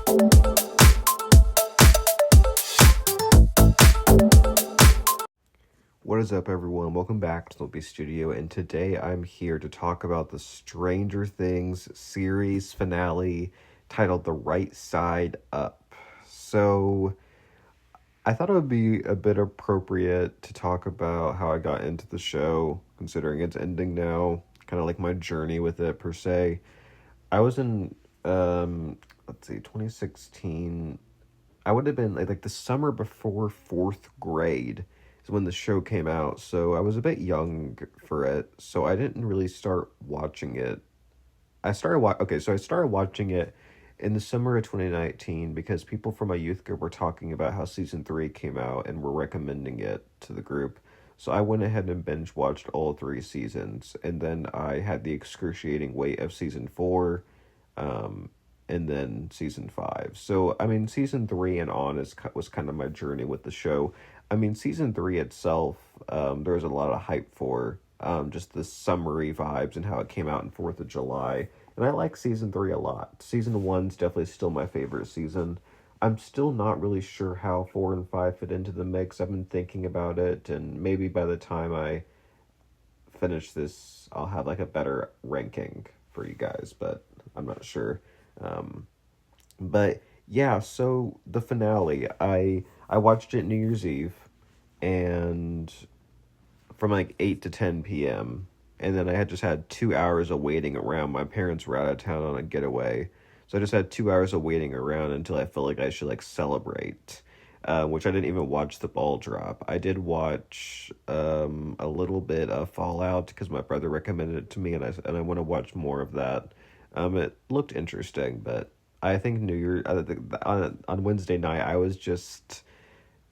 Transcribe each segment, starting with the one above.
What is up, everyone? Welcome back to the Studio, and today I'm here to talk about the Stranger Things series finale titled The Right Side Up. So, I thought it would be a bit appropriate to talk about how I got into the show, considering it's ending now, kind of like my journey with it, per se. I was in, let's see, 2016. I would have been like the summer before fourth grade is when the show came out. So I was a bit young for it. So I didn't really start watching it. So I started watching it in the summer of 2019 because people from my youth group were talking about how season 3 came out and were recommending it to the group. So I went ahead and binge watched all 3 seasons, and then I had the excruciating weight of season 4. And then season 5. So, I mean, season 3 and on was kind of my journey with the show. I mean, season 3 itself, there was a lot of hype for just the summary vibes and how it came out in 4th of July. And I like season 3 a lot. Season 1's definitely still my favorite season. I'm still not really sure how 4 and 5 fit into the mix. I've been thinking about it, and maybe by the time I finish this, I'll have like a better ranking for you guys, but I'm not sure. But yeah, so the finale, I watched it New Year's Eve, and from like 8 to 10 p.m. And then I had just had 2 hours of waiting around. My parents were out of town on a getaway. So I just had 2 hours of waiting around until I felt like I should like celebrate. Which I didn't even watch the ball drop. I did watch a little bit of Fallout because my brother recommended it to me, and I want to watch more of that. It looked interesting, but I think on Wednesday night I was just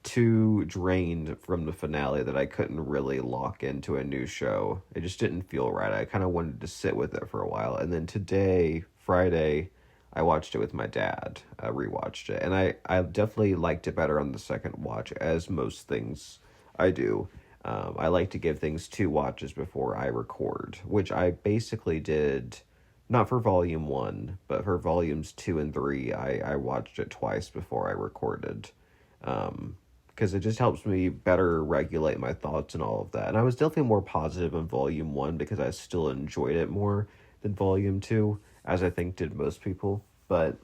too drained from the finale that I couldn't really lock into a new show. It just didn't feel right. I kind of wanted to sit with it for a while, and then today, Friday, I watched it with my dad. I rewatched it, and I definitely liked it better on the second watch, as most things I do. I like to give things 2 watches before I record, which I basically did. Not for volume 1, but for volumes 2 and 3, I watched it twice before I recorded. Because it just helps me better regulate my thoughts and all of that. And I was definitely more positive in volume 1 because I still enjoyed it more than volume 2, as I think did most people. But,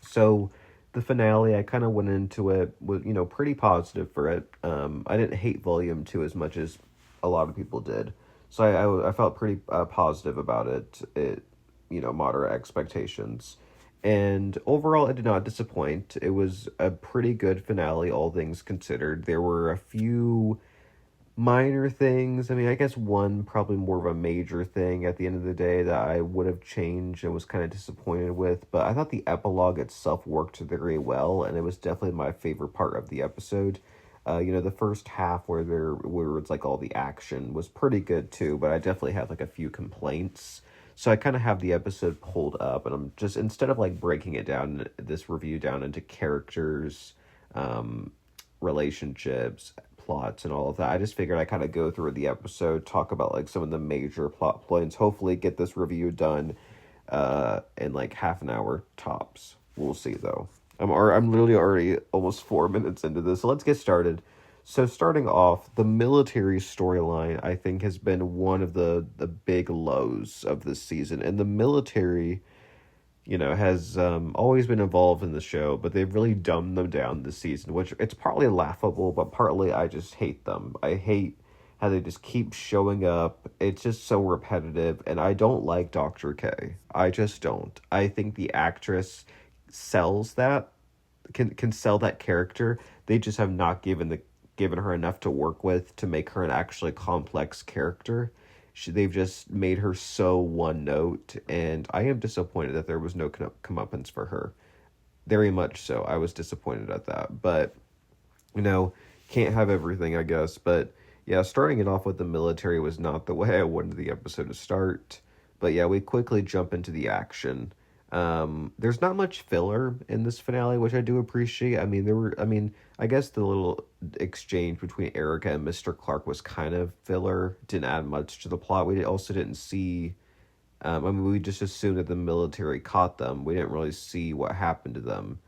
so, the finale, I kind of went into it with, pretty positive for it. I didn't hate volume 2 as much as a lot of people did. So I felt pretty positive about it. Moderate expectations. And overall, it did not disappoint. It was a pretty good finale, all things considered. There were a few minor things. I mean, I guess one probably more of a major thing at the end of the day that I would have changed and was kind of disappointed with. But I thought the epilogue itself worked very well, and it was definitely my favorite part of the episode. The first half where it's like all the action was pretty good too, but I definitely had like a few complaints. So I kind of have the episode pulled up, and I'm just, instead of like breaking it down, this review down into characters, relationships, plots, and all of that, I just figured I kind of go through the episode, talk about like some of the major plot points, hopefully get this review done in like half an hour tops. We'll see though. I'm literally already almost 4 minutes into this, so let's get started. So starting off, the military storyline, I think, has been one of the big lows of this season. And the military, has always been involved in the show, but they've really dumbed them down this season, which it's partly laughable, but partly I just hate them. I hate how they just keep showing up. It's just so repetitive, and I don't like Dr. K. I just don't. I think the actress sells that, can sell that character. They just have not given her enough to work with to make her an actually complex character. They've just made her so one note, and I am disappointed that there was no comeuppance for her. Very much so. I was disappointed at that, but can't have everything, I guess. But yeah, starting it off with the military was not the way I wanted the episode to start. But yeah, we quickly jump into the action. There's not much filler in this finale, which I do appreciate. I guess the little exchange between Erica and Mr. Clark was kind of filler. Didn't add much to the plot. We also didn't see We just assumed that the military caught them. We didn't really see what happened to them.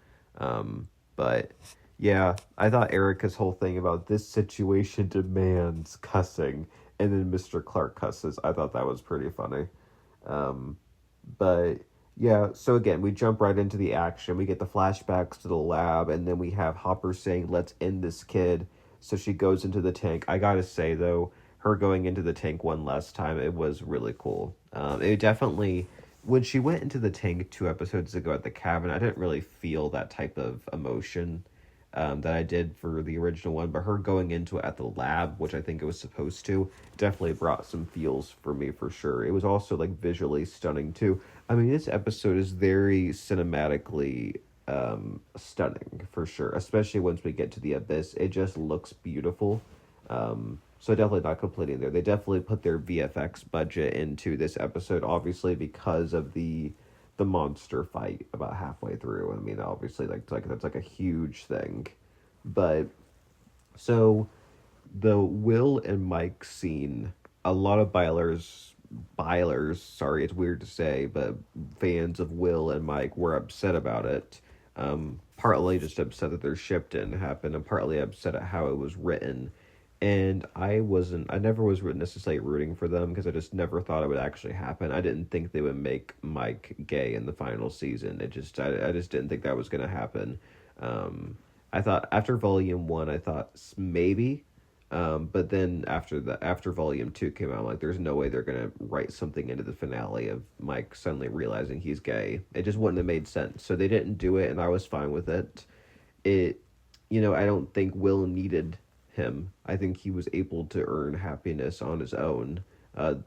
But yeah, I thought Erica's whole thing about this situation demands cussing, and then Mr. Clark cusses. I thought that was pretty funny. Um, but yeah, so again, we jump right into the action. We get the flashbacks to the lab, and then we have Hopper saying, "Let's end this kid." So she goes into the tank. I gotta say though, her going into the tank one last time, it was really cool. It definitely, when she went into the tank 2 episodes ago at the cabin, I didn't really feel that type of emotion that I did for the original one, but her going into it at the lab, which I think it was supposed to, definitely brought some feels for me for sure. It was also like visually stunning too. I mean, this episode is very cinematically stunning for sure, especially once we get to the abyss. It just looks beautiful. So definitely not complaining there. They definitely put their VFX budget into this episode, obviously because of the monster fight about halfway through. I mean, obviously, like that's like a huge thing. But so the Will and Mike scene, a lot of sorry, it's weird to say, but fans of Will and Mike were upset about it. Partly just upset that their ship didn't happen, and partly upset at how it was written. And I never was necessarily rooting for them because I just never thought it would actually happen. I didn't think they would make Mike gay in the final season. I just didn't think that was going to happen. I thought after volume one, I thought maybe, but then after volume two came out, I'm like, there's no way they're gonna write something into the finale of Mike suddenly realizing he's gay. It just wouldn't have made sense. So they didn't do it, and I was fine with it. It, I don't think Will needed him. I think he was able to earn happiness on his own,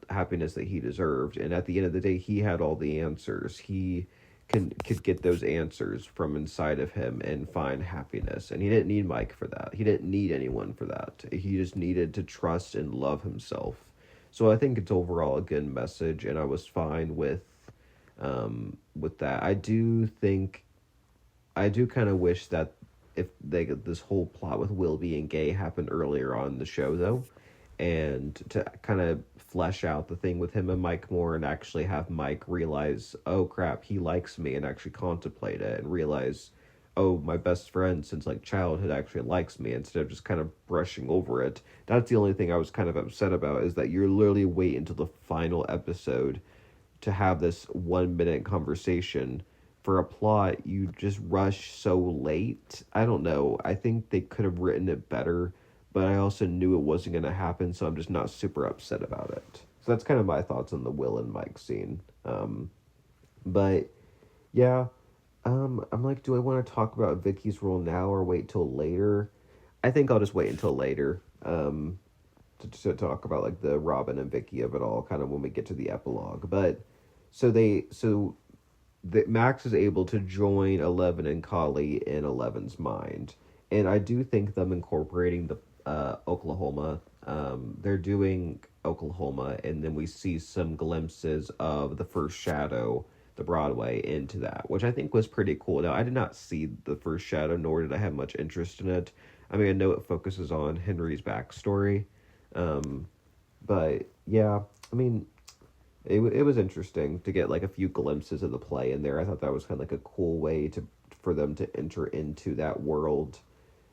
happiness that he deserved. And at the end of the day, he had all the answers. He could get those answers from inside of him and find happiness. And he didn't need Mike for that. He didn't need anyone for that. He just needed to trust and love himself. So I think it's overall a good message, and I was fine with that. I do kind of wish that if this whole plot with Will being gay happened earlier on in the show though, and to kind of flesh out the thing with him and Mike more, and actually have Mike realize, oh crap, he likes me, and actually contemplate it and realize, oh, my best friend since like childhood actually likes me, instead of just kind of brushing over it. That's the only thing I was kind of upset about, is that you're literally wait until the final episode to have this 1 minute conversation for a plot you just rush so late. I don't know. I think they could have written it better, but I also knew it wasn't going to happen, so I'm just not super upset about it. So that's kind of my thoughts on the Will and Mike scene. But yeah, I'm like, do I want to talk about Vicky's role now or wait till later? I think I'll just wait until later. To talk about like the Robin and Vicky of it all, kind of when we get to the epilogue. But so that Max is able to join Eleven and Kali in Eleven's mind. And I do think them incorporating the Oklahoma, they're doing Oklahoma, and then we see some glimpses of the first Shadow, the Broadway, into that, which I think was pretty cool. Now, I did not see the first Shadow, nor did I have much interest in it. I mean, I know it focuses on Henry's backstory, but yeah, I mean, it was interesting to get like a few glimpses of the play in there. I thought that was kind of like a cool way for them to enter into that world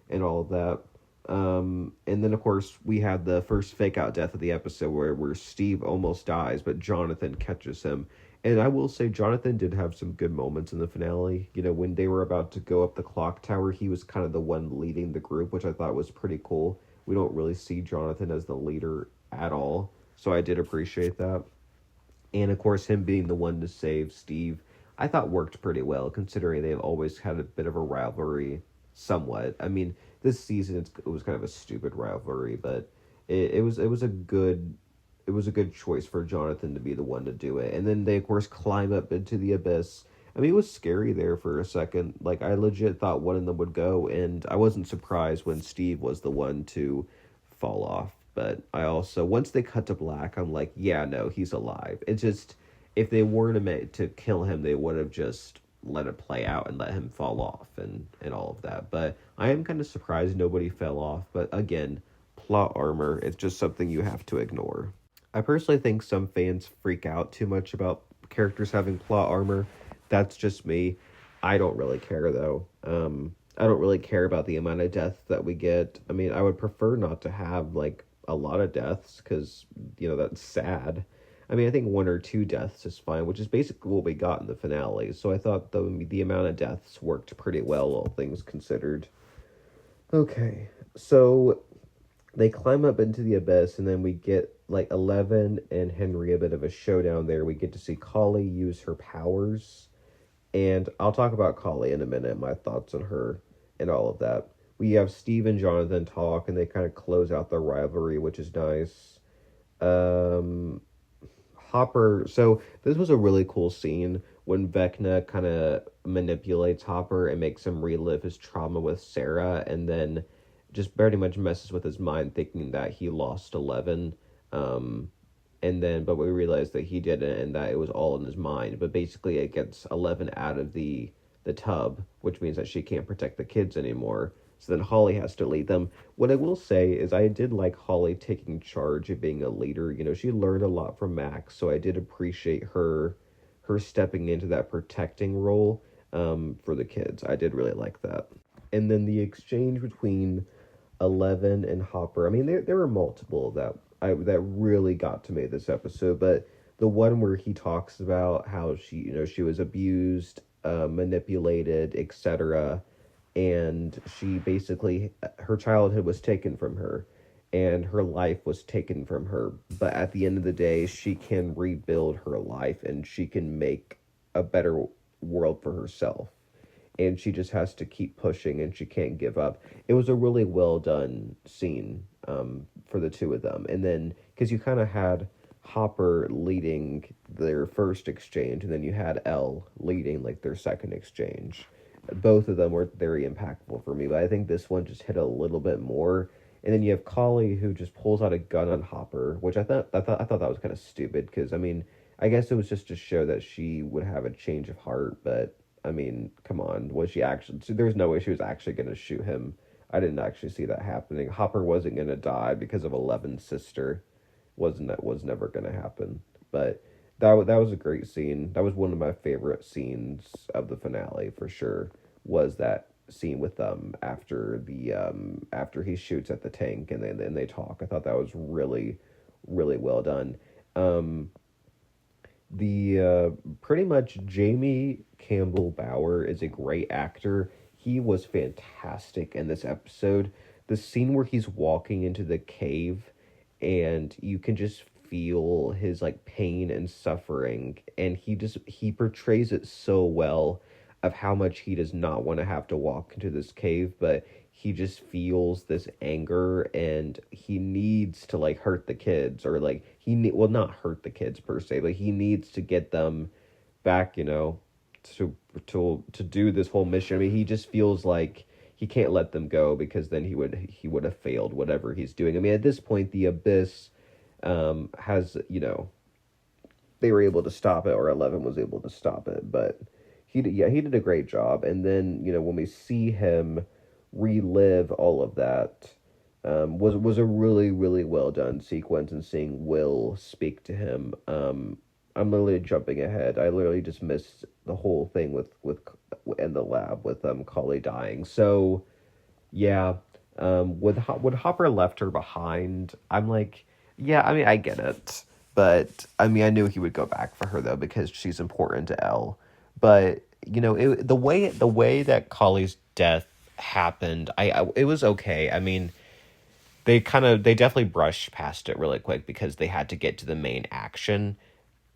and all of that. And then of course we had the first fake out death of the episode where Steve almost dies, but Jonathan catches him. And I will say Jonathan did have some good moments in the finale. When they were about to go up the clock tower, he was kind of the one leading the group, which I thought was pretty cool. We don't really see Jonathan as the leader at all, so I did appreciate that. And of course, him being the one to save Steve, I thought worked pretty well, considering they've always had a bit of a rivalry, somewhat. I mean, this season it was kind of a stupid rivalry, but it was a good choice for Jonathan to be the one to do it. And then they of course climb up into the abyss. I mean, it was scary there for a second. Like, I legit thought one of them would go, and I wasn't surprised when Steve was the one to fall off. But I also, once they cut to black, I'm like, yeah, no, he's alive. It's just, if they weren't to kill him, they would have just let it play out and let him fall off and all of that. But I am kind of surprised nobody fell off. But again, plot armor, it's just something you have to ignore. I personally think some fans freak out too much about characters having plot armor. That's just me. I don't really care though. I don't really care about the amount of deaths that we get. I mean, I would prefer not to have like a lot of deaths because that's sad. I mean, I think one or two deaths is fine, which is basically what we got in the finale. So I thought the amount of deaths worked pretty well, all things considered. Okay, so they climb up into the abyss, and then we get like 11 and Henry a bit of a showdown there. We get to see Kali use her powers, and I'll talk about Kali in a minute, my thoughts on her and all of that. We have Steve and Jonathan talk, and they kind of close out the rivalry, which is nice. Um, Hopper. So this was a really cool scene when Vecna kind of manipulates Hopper and makes him relive his trauma with Sarah, and then just very much messes with his mind, thinking that he lost 11. Um, and then, but we realize that he didn't, and that it was all in his mind. But basically, it gets 11 out of the tub, which means that she can't protect the kids anymore. So then Holly has to lead them. What I will say is I did like Holly taking charge of being a leader. She learned a lot from Max, so I did appreciate her stepping into that protecting role for the kids. I did really like that. And then the exchange between 11 and Hopper. I mean, there were multiple that really got to me this episode, but the one where he talks about how she was abused, manipulated, etc., and she basically her childhood was taken from her and her life was taken from her, but at the end of the day she can rebuild her life and she can make a better world for herself, and she just has to keep pushing and she can't give up. It was a really well done scene for the two of them. And then because you kind of had Hopper leading their first exchange, and then you had Elle leading like their second exchange. Both of them were very impactful for me, but I think this one just hit a little bit more. And then you have Collie who just pulls out a gun on Hopper, which I thought that was kind of stupid because I mean I guess it was just to show that she would have a change of heart, but I mean, come on, was she actually? There was no way she was actually going to shoot him. I didn't actually see that happening. Hopper wasn't going to die because of Eleven's sister. Was never going to happen. But that was a great scene. That was one of my favorite scenes of the finale for sure. Was that scene with after he shoots at the tank and then they talk. I thought that was really really well done. Um, the Pretty much Jamie Campbell Bower is a great actor. He was fantastic in this episode. The scene where he's walking into the cave and you can just feel his like pain and suffering, and he portrays it so well of how much he does not want to have to walk into this cave, but he just feels this anger and he needs to like hurt the kids, or like well, not hurt the kids per se, but he needs to get them back, to do this whole mission. I mean, he just feels like he can't let them go because then he would have failed whatever he's doing. I mean, at this point the abyss has, they were able to stop it, or 11 was able to stop it, but he did a great job. And then, when we see him relive all of that, was a really really well done sequence, and seeing Will speak to him. I'm literally jumping ahead. I literally just missed the whole thing with in the lab with Collie dying. So yeah, would Hopper left her behind? I'm like, yeah. I mean, I get it, but I mean, I knew he would go back for her though because she's important to Elle. But the way that Collie's death happened, it was okay. I mean, they definitely brushed past it really quick because they had to get to the main action,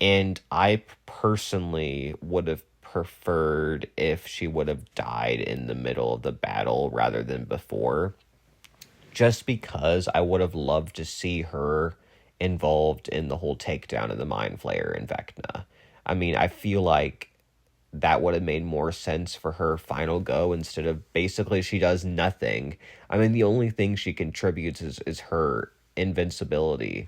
and I personally would have preferred if she would have died in the middle of the battle rather than before, just because I would have loved to see her involved in the whole takedown of the Mind Flayer and Vecna. I mean, I feel like that would have made more sense for her final go, instead of basically she does nothing. I mean, the only thing she contributes is her invincibility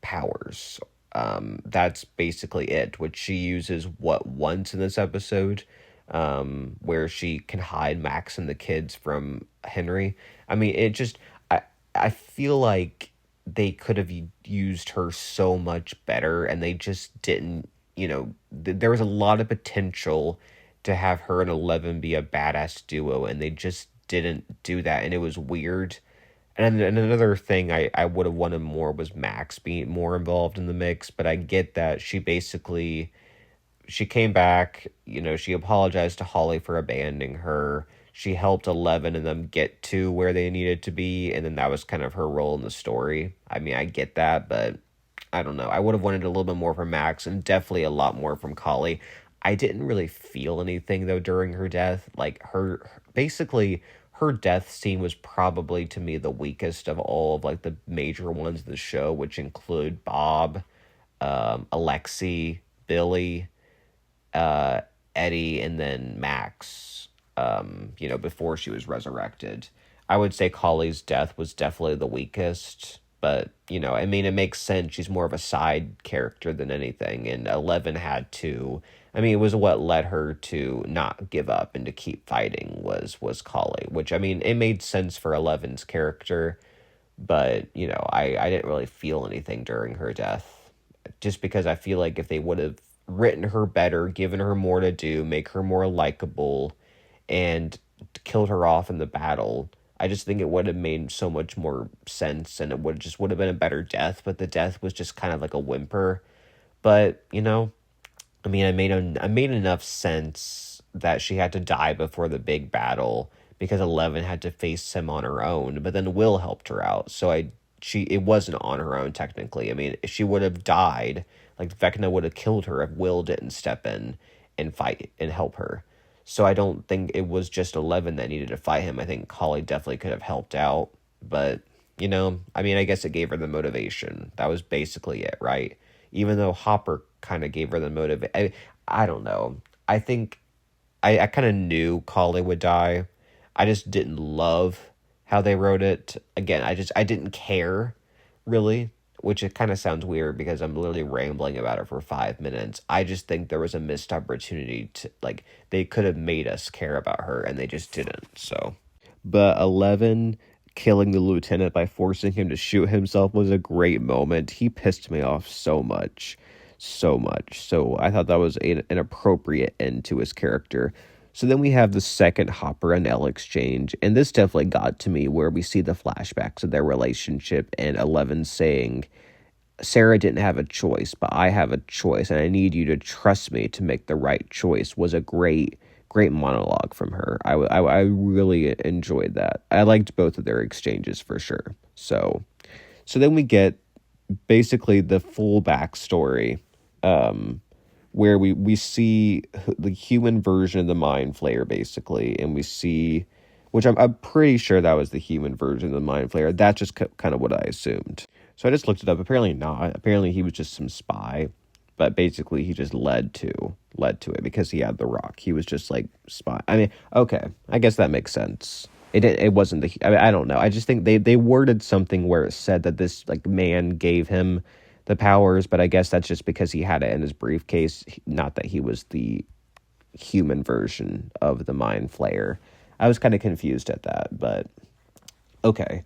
powers. That's basically it, which she uses once in this episode, where she can hide Max and the kids from Henry. I mean, I feel like they could have used her so much better, and they just didn't. There was a lot of potential to have her and Eleven be a badass duo, and they just didn't do that, and it was weird. And another thing I would have wanted more was Max being more involved in the mix, but I get that she came back, she apologized to Holly for abandoning her. She helped Eleven and them get to where they needed to be, and then that was kind of her role in the story. I mean, I get that, but I don't know. I would have wanted a little bit more from Max and definitely a lot more from Holly. I didn't really feel anything though during her death. Like basically her death scene was probably to me the weakest of all of like the major ones of the show, which include Bob, Alexi, Billy, uh, Eddie, and then Max, before she was resurrected. I would say Collie's death was definitely the weakest, but, I mean, it makes sense. She's more of a side character than anything, and Eleven had to. I mean, it was what led her to not give up and to keep fighting was Collie, which, I mean, it made sense for Eleven's character, but, I didn't really feel anything during her death just because I feel like if they would have written her better, given her more to do, make her more likable, and killed her off in the battle, I just think it would have made so much more sense, and it would have been a better death. But the death was just kind of like a whimper. But I mean, I made enough sense that she had to die before the big battle because Eleven had to face him on her own. But then Will helped her out, so it wasn't on her own technically. I mean, if she would have died, like Vecna would have killed her if Will didn't step in and fight and help her. So I don't think it was just Eleven that needed to fight him. I think Holly definitely could have helped out, but I mean, I guess it gave her the motivation. That was basically it, right? Even though Hopper kind of gave her the motive. I don't know. I think I kind of knew Collie would die. I just didn't love how they wrote it. Again, I didn't care really, which it kind of sounds weird because I'm literally rambling about it for 5 minutes. I just think there was a missed opportunity to like they could have made us care about her and they just didn't. So, but 11 killing the lieutenant by forcing him to shoot himself was a great moment. He pissed me off so much. So much. So I thought that was an appropriate end to his character. So then we have the second Hopper and Elle exchange, and this definitely got to me where we see the flashbacks of their relationship and Eleven saying, Sarah didn't have a choice, but I have a choice, and I need you to trust me to make the right choice was a great monologue from her. I really enjoyed that. I liked both of their exchanges for sure. So then we get basically the full backstory, where we see the human version of the Mind Flayer, basically, and we see, which I'm pretty sure that was the human version of the Mind Flayer. That's just kind of what I assumed. So I just looked it up. Apparently not. Apparently he was just some spy, but basically he just led to it because he had the rock. He was just like spy. I mean, okay, I guess that makes sense. It wasn't the. I mean, I don't know. I just think they worded something where it said that this like man gave him the powers, but I guess that's just because he had it in his briefcase, not that he was the human version of the Mind Flayer. I was kind of confused at that, but okay.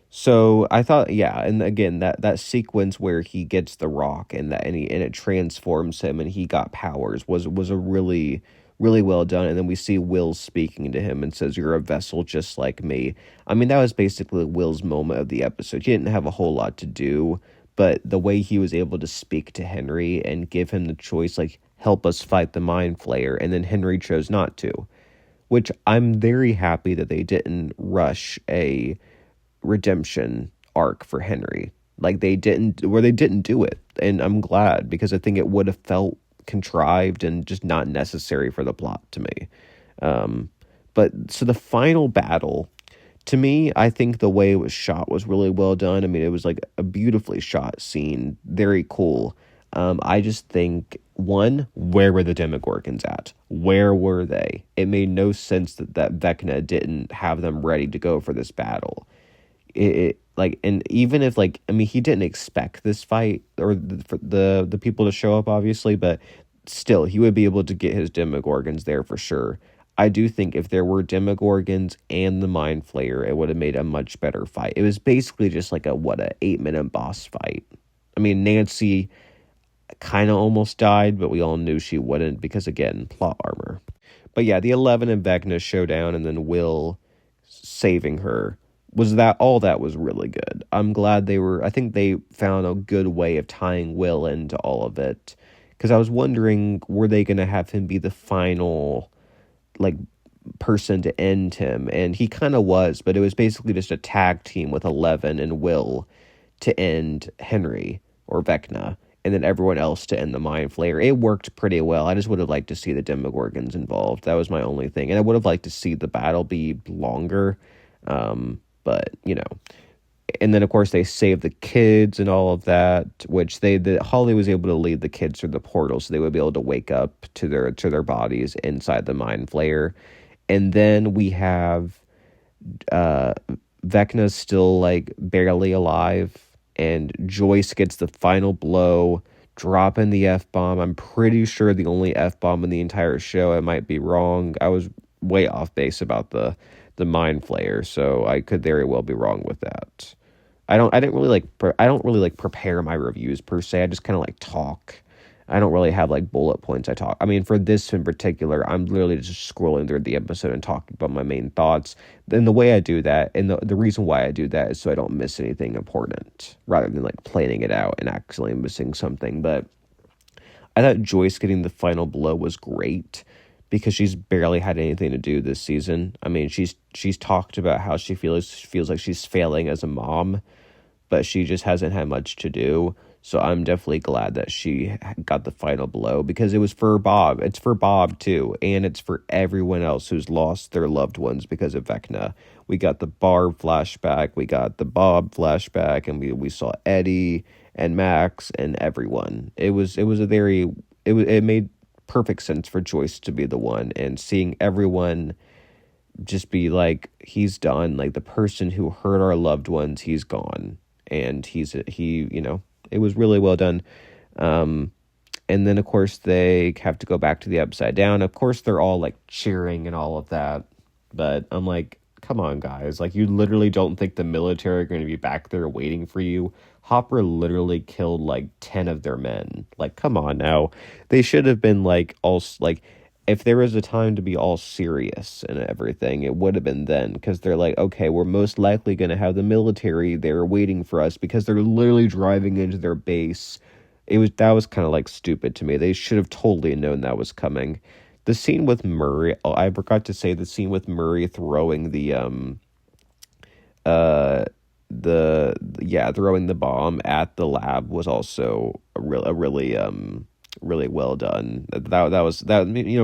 So I thought, yeah, and again, that sequence where he gets the rock and it transforms him and he got powers was a really, really well done. And then we see Will speaking to him and says, "You're a vessel just like me." I mean, that was basically Will's moment of the episode. He didn't have a whole lot to do, but the way he was able to speak to Henry and give him the choice, like, help us fight the Mind Flayer, and then Henry chose not to, which I'm very happy that they didn't rush a redemption arc for Henry. Like they didn't do it. And I'm glad because I think it would have felt contrived and just not necessary for the plot to me. But so the final battle, to me, I think the way it was shot was really well done. I mean, it was like a beautifully shot scene, very cool. I just think, one, where were the Demogorgons at? Where were they? It made no sense that Vecna didn't have them ready to go for this battle. It like, and even if like, I mean, he didn't expect this fight or the people to show up, obviously, but still, he would be able to get his Demogorgons there for sure. I do think if there were Demogorgons and the Mind Flayer, it would have made a much better fight. It was basically just like a 8-minute boss fight. I mean, Nancy kind of almost died, but we all knew she wouldn't because, again, plot armor. But yeah, the 11 and Vecna showdown and then Will saving her that was really good. I'm glad I think they found a good way of tying Will into all of it. Because I was wondering, were they going to have him be the final, like, person to end him? And he kind of was, but it was basically just a tag team with 11 and Will to end Henry or Vecna, and then everyone else to end the Mind Flayer. It worked pretty well. I just would have liked to see the Demogorgons involved. That was my only thing. And I would have liked to see the battle be longer. But, and then of course they saved the kids and all of that, which Holly was able to lead the kids through the portal so they would be able to wake up to their bodies inside the Mind Flayer. And then we have Vecna's still like barely alive, and Joyce gets the final blow, dropping the F-bomb. I'm pretty sure the only F-bomb in the entire show. I might be wrong. I was way off base about the Mind Flayer, so I could very well be wrong with that. I don't really like prepare my reviews per se. I just kind of like talk. I don't really have like bullet points I talk. I mean, for this in particular, I'm literally just scrolling through the episode and talking about my main thoughts. And the way I do that, and the reason why I do that is so I don't miss anything important, rather than like planning it out and accidentally missing something. But I thought Joyce getting the final blow was great because she's barely had anything to do this season. I mean, she's talked about how she feels like she's failing as a mom, but she just hasn't had much to do. So I'm definitely glad that she got the final blow, because it was for Bob. It's for Bob too, and it's for everyone else who's lost their loved ones because of Vecna. We got the Barb flashback, we got the Bob flashback, and we saw Eddie and Max and everyone. It made perfect sense for Joyce to be the one, and seeing everyone just be like, he's done. Like, the person who hurt our loved ones, he's gone, and it was really well done. And then, of course, they have to go back to the Upside Down. Of course, they're all, like, cheering and all of that. But I'm like, come on, guys. Like, you literally don't think the military are going to be back there waiting for you? Hopper literally killed, like, 10 of their men. Like, come on now. They should have been, like, all, like, if there was a time to be all serious and everything, it would have been then, because they're like, okay, we're most likely going to have the military there waiting for us, because they're literally driving into their base. That was kind of like stupid to me. They should have totally known that was coming. The scene with Murray, I forgot to say, the scene with Murray throwing throwing the bomb at the lab was also really well done.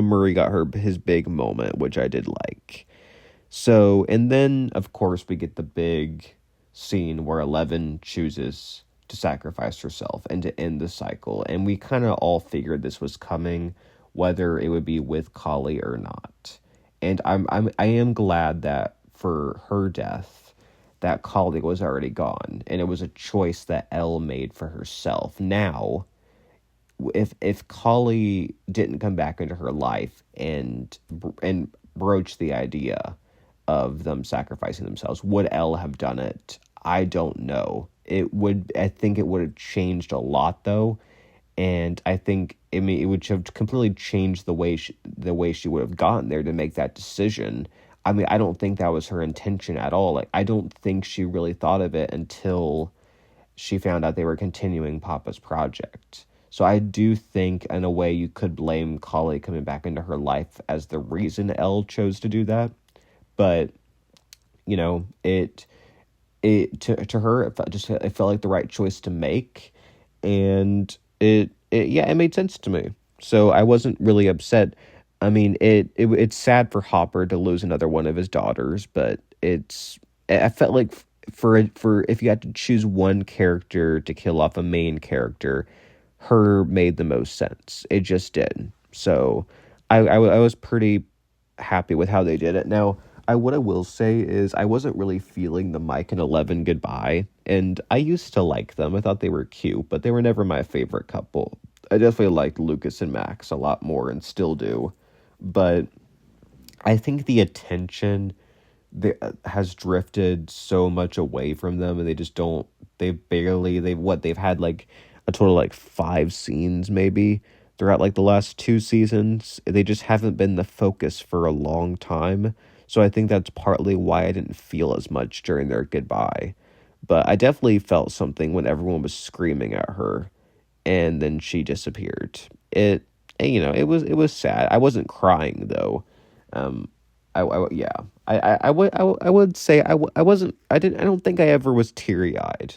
Murray got his big moment, which I did like. So, and then of course we get the big scene where 11 chooses to sacrifice herself and to end the cycle, and we kind of all figured this was coming, whether it would be with Kali or not. And I am glad that for her death, that Kali was already gone, and it was a choice that Elle made for herself. Now, if Kali didn't come back into her life and broach the idea of them sacrificing themselves, would Elle have done it? I don't know. I think it would have changed a lot, though, and I think it would have completely changed the way she would have gotten there to make that decision. I mean, I don't think that was her intention at all. Like, I don't think she really thought of it until she found out they were continuing Papa's project. So I do think, in a way, you could blame Kali coming back into her life as the reason Elle chose to do that. But, to her, it felt like the right choice to make, and it made sense to me. So I wasn't really upset. I mean, it's sad for Hopper to lose another one of his daughters, but I felt like for if you had to choose one character to kill off a main character, her made the most sense. It just did. So I was pretty happy with how they did it. Now, what I will say is I wasn't really feeling the Mike and 11 goodbye, and I used to like them. I thought they were cute, but they were never my favorite couple. I definitely liked Lucas and Max a lot more, and still do. But I think the attention has drifted so much away from them, and they just don't. They've had like a total like 5 scenes maybe throughout like the last 2 seasons. They just haven't been the focus for a long time. So I think that's partly why I didn't feel as much during their goodbye. But I definitely felt something when everyone was screaming at her and then she disappeared. It it was sad. I wasn't crying though. Um, yeah. I would say I wasn't I don't think I ever was teary eyed.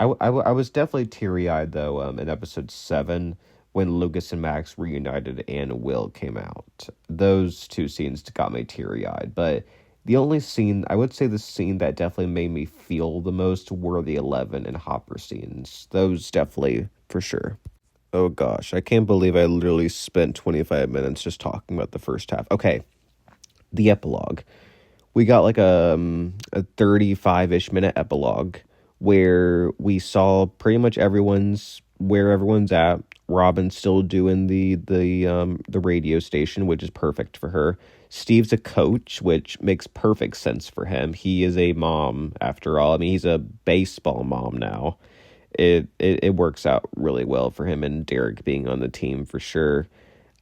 I was definitely teary eyed though. In episode 7 when Lucas and Max reunited and Will came out. Those 2 scenes got me teary eyed. But the only scene I would say the scene that definitely made me feel the most were the 11 and Hopper scenes. Those definitely for sure. Oh gosh, I can't believe I literally spent 25 minutes just talking about the first half. Okay, the epilogue. We got like a 35-ish minute epilogue where we saw pretty much where everyone's at. Robin's still doing the radio station, which is perfect for her. Steve's a coach, which makes perfect sense for him. He is a mom after all. I mean, he's a baseball mom now. It works out really well for him and Derek being on the team for sure.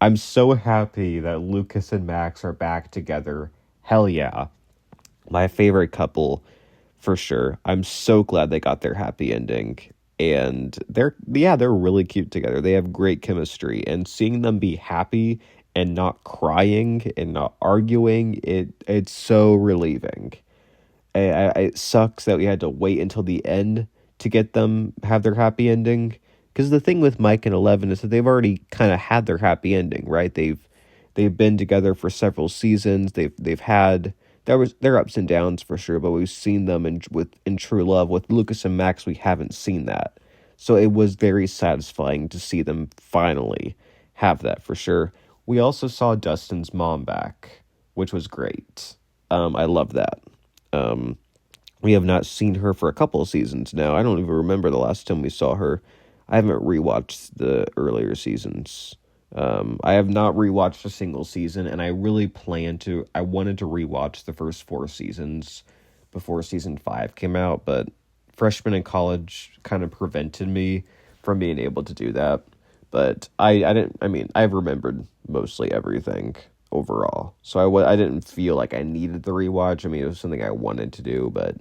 I'm so happy that Lucas and Max are back together. Hell yeah. My favorite couple for sure. I'm so glad they got their happy ending. And they're really cute together. They have great chemistry and seeing them be happy and not crying and not arguing, it's so relieving. It sucks that we had to wait until the end to get them have their happy ending. Because the thing with Mike and 11 is that they've already kind of had their happy ending, right? They've been together for several seasons. They've had their ups and downs for sure, but we've seen them in true love. With Lucas and Max, we haven't seen that, so it was very satisfying to see them finally have that for sure. We also saw Dustin's mom back, which was great. I love that. Um, we have not seen her for a couple of seasons now. I don't even remember the last time we saw her. I haven't rewatched the earlier seasons. I have not rewatched a single season, and I really plan to. I wanted to rewatch the first 4 seasons before season 5 came out, but freshman in college kind of prevented me from being able to do that. But I didn't. I mean, I've remembered mostly everything overall, so I didn't feel like I needed the rewatch. I mean, it was something I wanted to do, but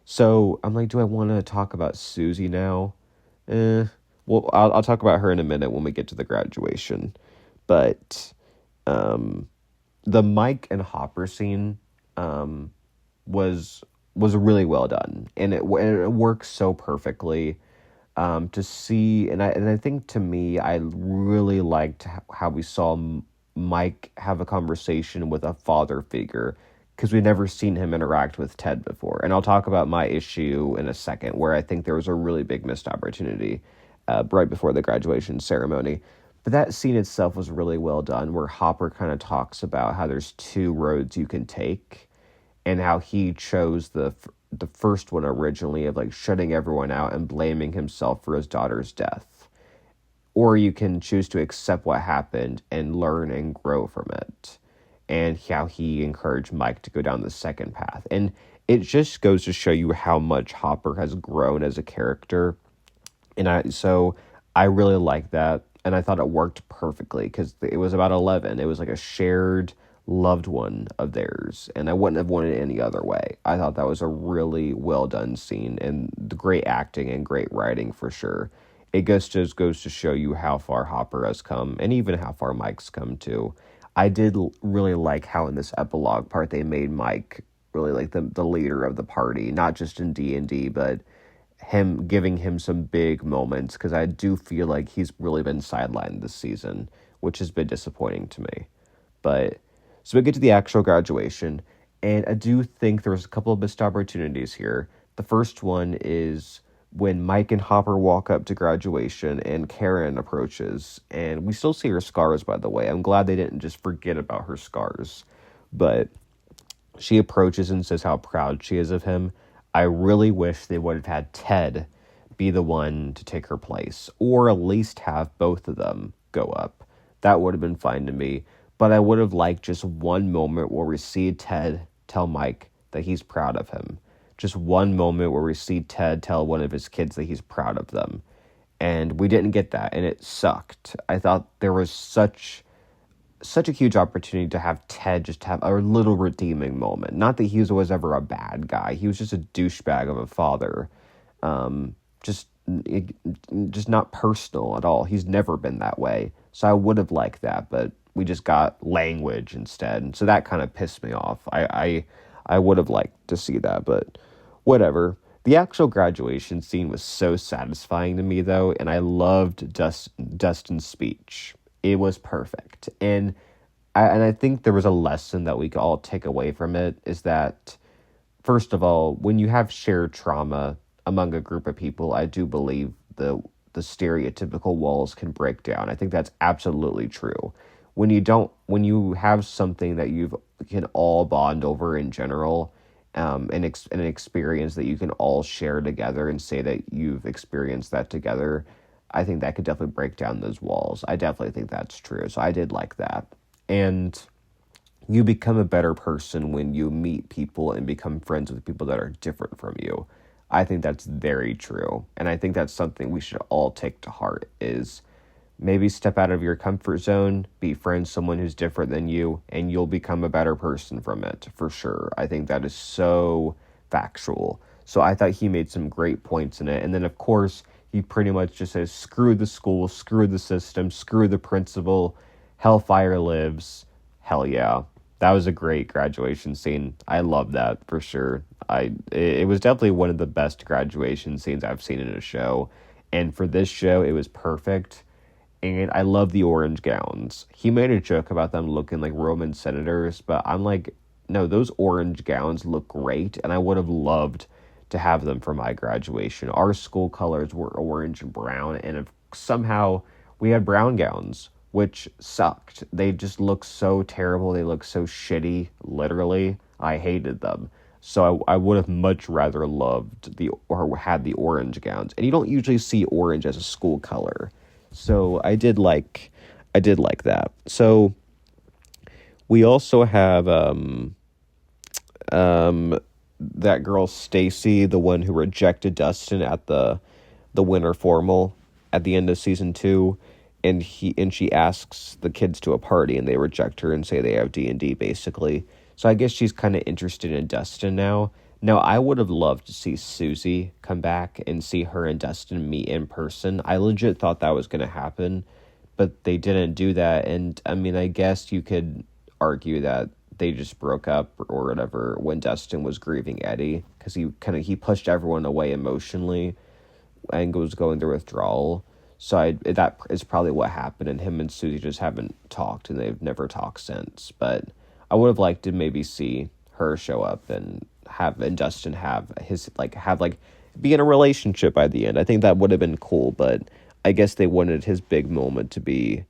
so I'm like, do I want to talk about Susie now? Well, I'll talk about her in a minute when we get to the graduation. But um, the Mike and Hopper scene was really well done, and it works so perfectly. To see, and I think to me, I really liked how we saw Mike have a conversation with a father figure because we've never seen him interact with Ted before. And I'll talk about my issue in a second, where I think there was a really big missed opportunity right before the graduation ceremony. But that scene itself was really well done, where Hopper kind of talks about how there's 2 roads you can take, and how he chose the first one originally of like shutting everyone out and blaming himself for his daughter's death. Or you can choose to accept what happened and learn and grow from it. And how he encouraged Mike to go down the second path. And it just goes to show you how much Hopper has grown as a character. And I really like that. And I thought it worked perfectly because it was about 11. It was like a shared loved one of theirs. And I wouldn't have wanted it any other way. I thought that was a really well done scene and great acting and great writing for sure. It just goes to show you how far Hopper has come and even how far Mike's come too. I did really like how in this epilogue part they made Mike really like the leader of the party, not just in D&D, but him giving him some big moments, because I do feel like he's really been sidelined this season, which has been disappointing to me. But so we get to the actual graduation, and I do think there's a couple of missed opportunities here. The first one is when Mike and Hopper walk up to graduation and Karen approaches, and we still see her scars, by the way. I'm glad they didn't just forget about her scars. But she approaches and says how proud she is of him. I really wish they would have had Ted be the one to take her place, or at least have both of them go up. That would have been fine to me. but I would have liked just one moment where we see Ted tell Mike that he's proud of him. Just one moment where we see Ted tell one of his kids that he's proud of them. And we didn't get that, and it sucked. I thought there was such a huge opportunity to have Ted just have a little redeeming moment. Not that he was ever a bad guy. He was just a douchebag of a father. Just not personal at all. He's never been that way. So I would have liked that, but we just got language instead. So that kind of pissed me off. I would have liked to see that, but whatever. The actual graduation scene was so satisfying to me, though, and I loved Dustin's speech. It was perfect. And I think there was a lesson that we could all take away from it, is that, first of all, when you have shared trauma among a group of people, I do believe the stereotypical walls can break down. I think that's absolutely true. When you have something that you can all bond over in general, an experience that you can all share together and say that you've experienced that together, I think that could definitely break down those walls. I definitely think that's true. So I did like that. And you become a better person when you meet people and become friends with people that are different from you. I think that's very true. And I think that's something we should all take to heart, is maybe step out of your comfort zone, befriend someone who's different than you, and you'll become a better person from it, for sure. I think that is so factual. So I thought he made some great points in it. And then, of course, he pretty much just says, screw the school, screw the system, screw the principal, hellfire lives. Hell yeah. That was a great graduation scene. I love that, for sure. It was definitely one of the best graduation scenes I've seen in a show. And for this show, it was perfect. And I love the orange gowns. He made a joke about them looking like Roman senators, but I'm like, no, those orange gowns look great, and I would have loved to have them for my graduation. Our school colors were orange and brown, and if somehow we had brown gowns, which sucked. They just looked so terrible. They looked so shitty, literally. I hated them. So I would have much rather had the orange gowns. And you don't usually see orange as a school color. So I did like that. So we also have that girl Stacy, the one who rejected Dustin at the winter formal at the end of season 2, and she asks the kids to a party, and they reject her and say they have D&D basically. So I guess she's kind of interested in Dustin now. Now, I would have loved to see Susie come back and see her and Dustin meet in person. I legit thought that was going to happen, but they didn't do that. And, I mean, I guess you could argue that they just broke up or whatever when Dustin was grieving Eddie, because he pushed everyone away emotionally and was going through withdrawal. So that is probably what happened, and him and Susie just haven't talked, and they've never talked since. But I would have liked to maybe see her show up and Dustin be in a relationship by the end. I think that would have been cool, but I guess they wanted his big moment to be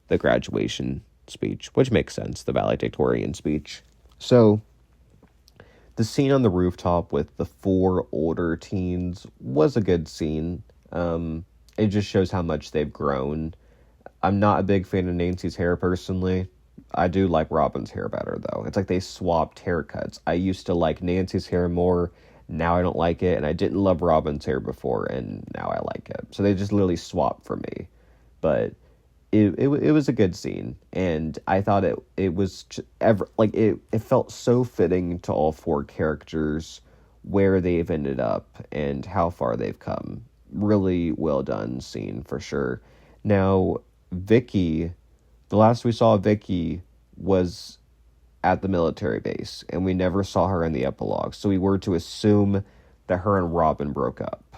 the graduation speech, which makes sense, the valedictorian speech. So the scene on the rooftop with the 4 older teens was a good scene. It just shows how much they've grown. I'm not a big fan of Nancy's hair personally. I do like Robin's hair better, though. It's like they swapped haircuts. I used to like Nancy's hair more. Now I don't like it. And I didn't love Robin's hair before, and now I like it. So they just literally swapped for me. But it was a good scene. And I thought it was it felt so fitting to all 4 characters, where they've ended up and how far they've come. Really well done scene, for sure. Now, Vicky, the last we saw of Vicky was at the military base, and we never saw her in the epilogue. So we were to assume that her and Robin broke up,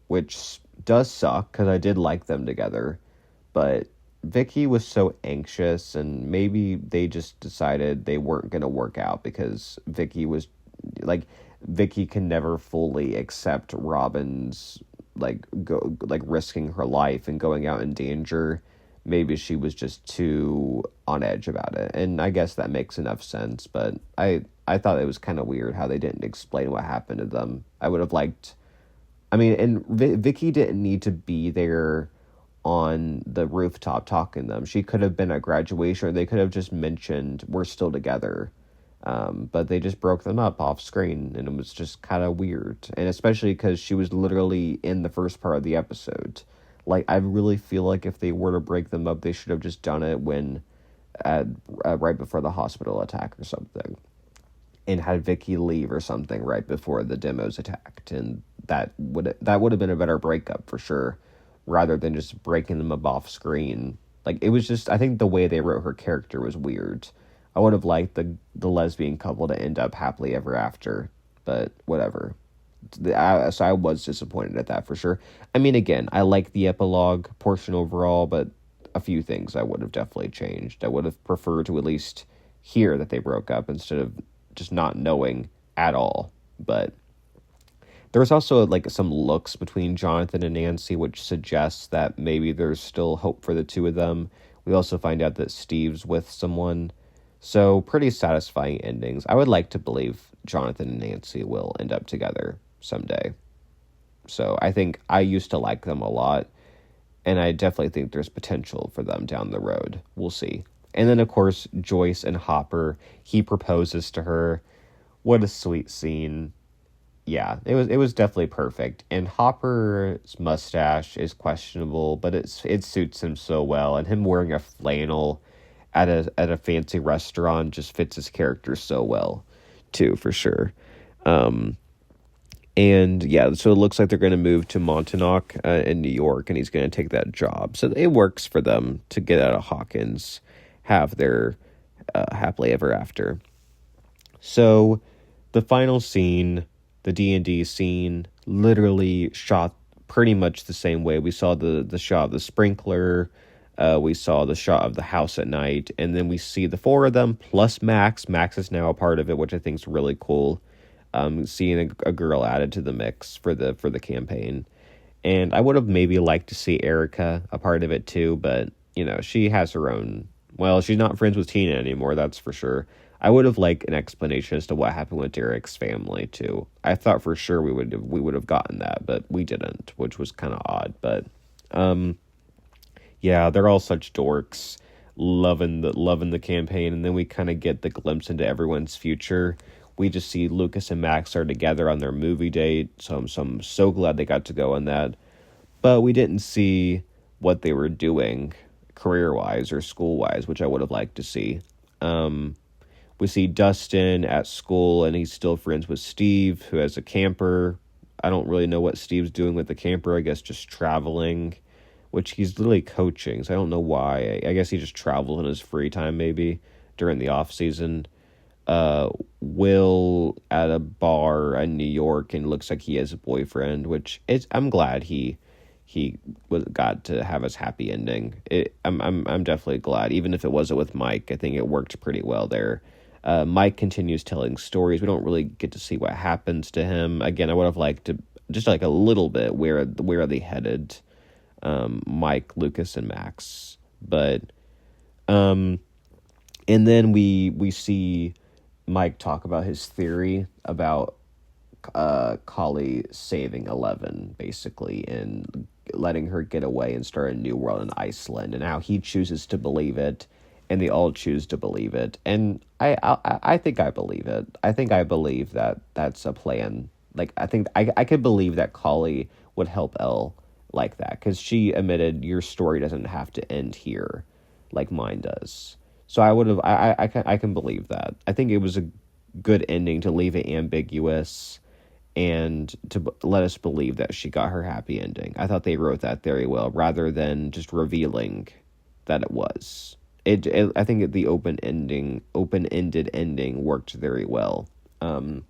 which does suck, because I did like them together. But Vicky was so anxious, and maybe they just decided they weren't going to work out, because Vicky can never fully accept Robin's risking her life and going out in danger. Maybe she was just too on edge about it. And I guess that makes enough sense, but I thought it was kind of weird how they didn't explain what happened to them. I would have liked... I mean, and Vicky didn't need to be there on the rooftop talking to them. She could have been at graduation, or they could have just mentioned, we're still together. But they just broke them up off screen, and it was just kind of weird. And especially because she was literally in the first part of the episode. Like, I really feel like if they were to break them up, they should have just done it right before the hospital attack or something, and had Vicky leave or something right before the demos attacked, and that would have been a better breakup for sure, rather than just breaking them up off screen. Like, it was just, I think the way they wrote her character was weird. I would have liked the lesbian couple to end up happily ever after, but whatever. So I was disappointed at that for sure. I mean, again, I like the epilogue portion overall, but a few things I would have definitely changed. I would have preferred to at least hear that they broke up instead of just not knowing at all. But there was also like some looks between Jonathan and Nancy, which suggests that maybe there's still hope for the two of them. We also find out that Steve's with someone. So pretty satisfying endings. I would like to believe Jonathan and Nancy will end up together someday. So I think I used to like them a lot, and I definitely think there's potential for them down the road. We'll see. And then, of course, Joyce and Hopper, he proposes to her. What a sweet scene. Yeah, it was definitely perfect. And Hopper's mustache is questionable, but it suits him so well. And him wearing a flannel at a fancy restaurant just fits his character so well, too, for sure. And yeah, so it looks like they're going to move to Montauk in New York, and he's going to take that job. So it works for them to get out of Hawkins, have their happily ever after. So the final scene, the D&D scene, literally shot pretty much the same way. We saw the shot of the sprinkler, we saw the shot of the house at night, and then we see the four of them plus Max. Max is now a part of it, which I think is really cool. Seeing a girl added to the mix for the campaign. And I would have maybe liked to see Erica a part of it too, but you know, she has her own, well, she's not friends with Tina anymore, that's for sure. I would have liked an explanation as to what happened with Derek's family too. I thought for sure we would have gotten that, but we didn't, which was kind of odd. But yeah, they're all such dorks, loving the campaign, and then we kind of get the glimpse into everyone's future. We just see Lucas and Max are together on their movie date, so I'm so glad they got to go on that. But we didn't see what they were doing career-wise or school-wise, which I would have liked to see. We see Dustin at school, and he's still friends with Steve, who has a camper. I don't really know what Steve's doing with the camper. I guess just traveling, which he's literally coaching, so I don't know why. I guess he just travels in his free time, maybe, during the off-season. Will at a bar in New York, and looks like he has a boyfriend, which I'm glad he got to have his happy ending. I'm definitely glad, even if it wasn't with Mike. I think it worked pretty well there. Mike continues telling stories. We don't really get to see what happens to him. Again, I would have liked to just like a little bit where are they headed, Mike, Lucas, and Max. But and then we see Mike talk about his theory about Kali saving Eleven, basically, and letting her get away and start a new world in Iceland, and how he chooses to believe it, and they all choose to believe it. And I think I believe it. I think I believe that that's a plan. Like, I think I could believe that Kali would help Elle like that, because she admitted your story doesn't have to end here like mine does. So I would have, I can believe that. I think it was a good ending to leave it ambiguous and to let us believe that she got her happy ending. I thought they wrote that very well, rather than just revealing that it was. I think the open-ended ending worked very well. And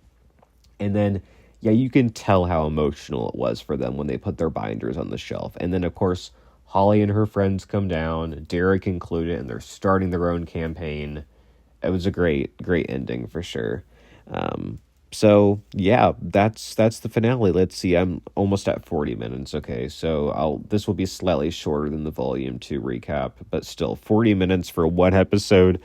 then, yeah, you can tell how emotional it was for them when they put their binders on the shelf. And then, of course, Holly and her friends come down, Derek included, and they're starting their own campaign. It was a great ending for sure. So yeah, that's the finale. Let's see, I'm almost at 40 minutes. Okay, so this will be slightly shorter than the Volume 2 recap, but still 40 minutes for one episode,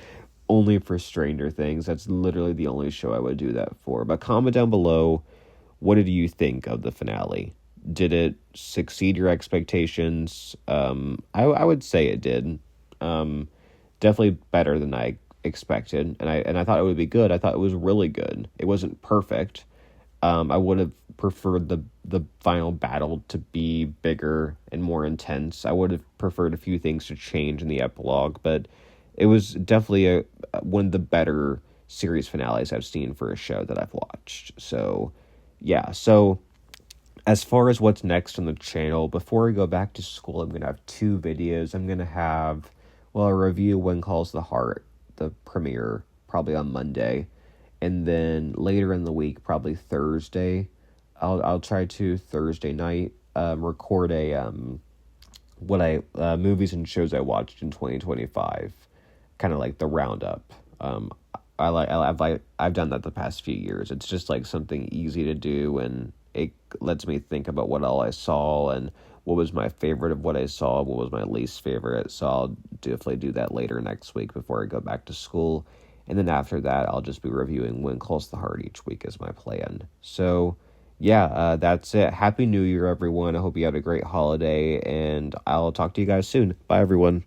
only for Stranger Things. That's literally the only show I would do that for. But comment down below, what did you think of the finale? Did it succeed your expectations? I would say it did. Definitely better than I expected, and I thought it would be good. I thought it was really good. It wasn't perfect. I would have preferred the final battle to be bigger and more intense. I would have preferred a few things to change in the epilogue, but it was definitely one of the better series finales I've seen for a show that I've watched. So, yeah. So, as far as what's next on the channel, before I go back to school, I'm going to have two videos. I'm going to have, well, a review When Calls the Heart, the premiere, probably on Monday. And then later in the week, probably Thursday, I'll try to Thursday night record a movies and shows I watched in 2025, kind of like the roundup. I've done that the past few years. It's just like something easy to do, and it lets me think about what all I saw and what was my favorite of what I saw, what was my least favorite. So I'll definitely do that later next week before I go back to school. And then after that, I'll just be reviewing When Calls the Heart each week as my plan. So, yeah, that's it. Happy New Year, everyone. I hope you had a great holiday, and I'll talk to you guys soon. Bye, everyone.